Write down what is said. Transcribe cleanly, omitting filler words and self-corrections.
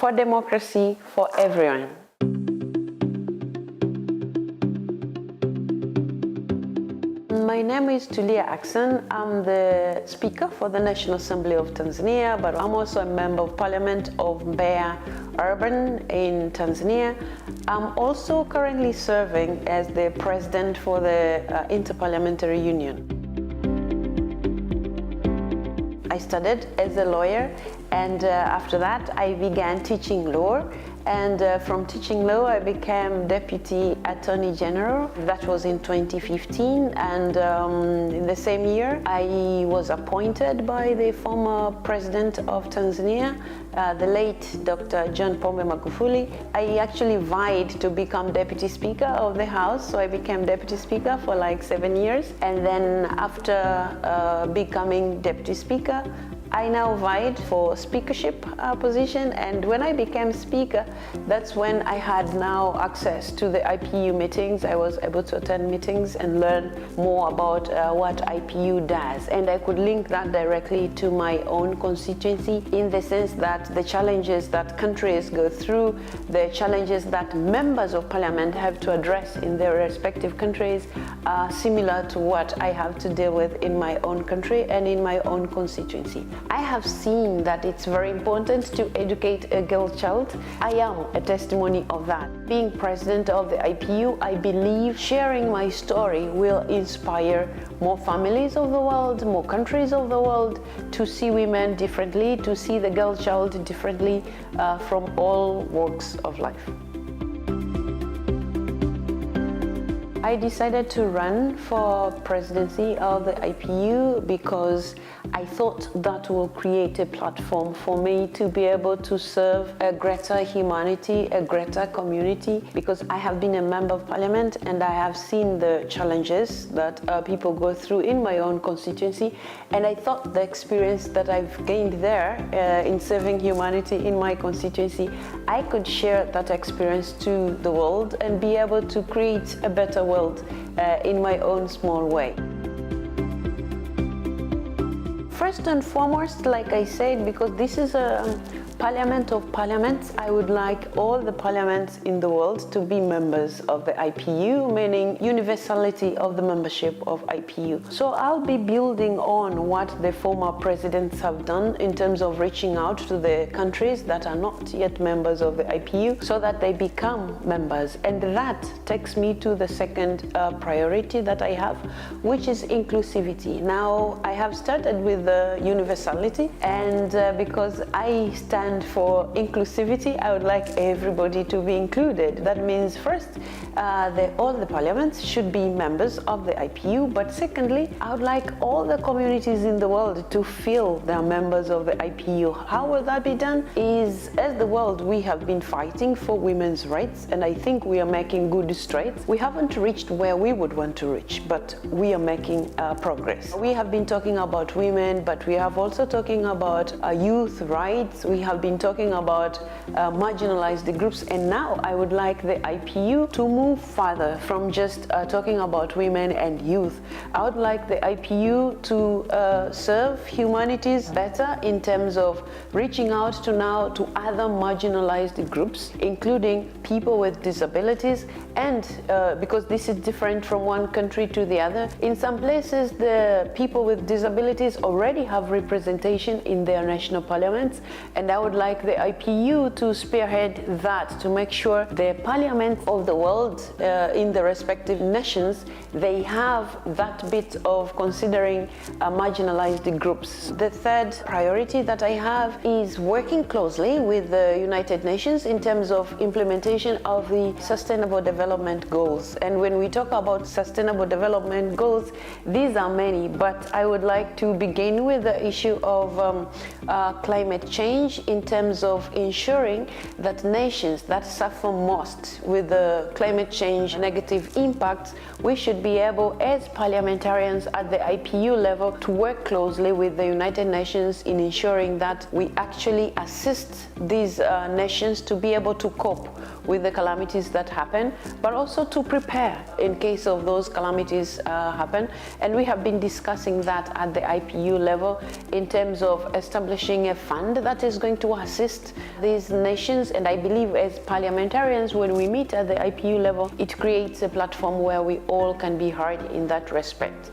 for democracy for everyone. My name is Tulia. I'm the Speaker for the National Assembly of Tanzania, but I'm also a Member of Parliament of Mbeya Urban in Tanzania. I'm also currently serving as the President for the Interparliamentary Union. I studied as a lawyer, and after that I began teaching law. And from teaching law, I became Deputy Attorney General. That was in 2015. And in the same year, I was appointed by the former President of Tanzania, the late Dr. John Pombe Magufuli. I actually vied to become Deputy Speaker of the House. So I became Deputy Speaker for like 7 years. And then after becoming Deputy Speaker, I now vied for speakership position, and when I became speaker, that's when I had now access to the IPU meetings. I was able to attend meetings and learn more about what IPU does, and I could link that directly to my own constituency in the sense that the challenges that countries go through, the challenges that members of parliament have to address in their respective countries are similar to what I have to deal with in my own country and in my own constituency. I have seen that it's very important to educate a girl child. I am a testimony of that. Being president of the IPU, I believe sharing my story will inspire more families of the world, more countries of the world to see women differently, to see the girl child differently from all walks of life. I decided to run for presidency of the IPU because I thought that will create a platform for me to be able to serve a greater humanity, a greater community, because I have been a member of parliament and I have seen the challenges that people go through in my own constituency, and I thought the experience that I've gained there in serving humanity in my constituency, I could share that experience to the world and be able to create a better world in my own small way. First and foremost, like I said, because this is a parliament of parliaments, I would like all the parliaments in the world to be members of the IPU, meaning universality of the membership of IPU. So I'll be building on what the former presidents have done in terms of reaching out to the countries that are not yet members of the IPU so that they become members. And that takes me to the second priority that I have, which is inclusivity. Now, I have started with the universality, and because I stand for inclusivity, I would like everybody to be included. That means first, all the parliaments should be members of the IPU, but secondly, I would like all the communities in the world to feel they are members of the IPU. How will that be done? Is, as the world, we have been fighting for women's rights, and I think we are making good strides. We haven't reached where we would want to reach, but we are making progress. We have been talking about women, but we have also talking about youth rights. We have been talking about marginalized groups, and now I would like the IPU to move further from just talking about women and youth. I would like the IPU to serve humanities better in terms of reaching out to other marginalized groups, including people with disabilities, and because this is different from one country to the other. In some places, the people with disabilities already have representation in their national parliaments, and I would like the IPU to spearhead that, to make sure the parliaments of the world in the respective nations, they have that bit of considering marginalized groups. The third priority that I have is working closely with the United Nations in terms of implementation of the Sustainable Development Goals. And when we talk about Sustainable Development Goals, these are many, but I would like to begin with the issue of climate change in terms of ensuring that nations that suffer most with the climate change negative impacts, we should be able, as parliamentarians at the IPU level, to work closely with the United Nations in ensuring that we actually assist these nations to be able to cope with the calamities that happen, but also to prepare in case of those calamities happen. And we have been discussing that at the IPU level in terms of establishing a fund that is going to to assist these nations. And I believe as parliamentarians, when we meet at the IPU level, it creates a platform where we all can be heard in that respect.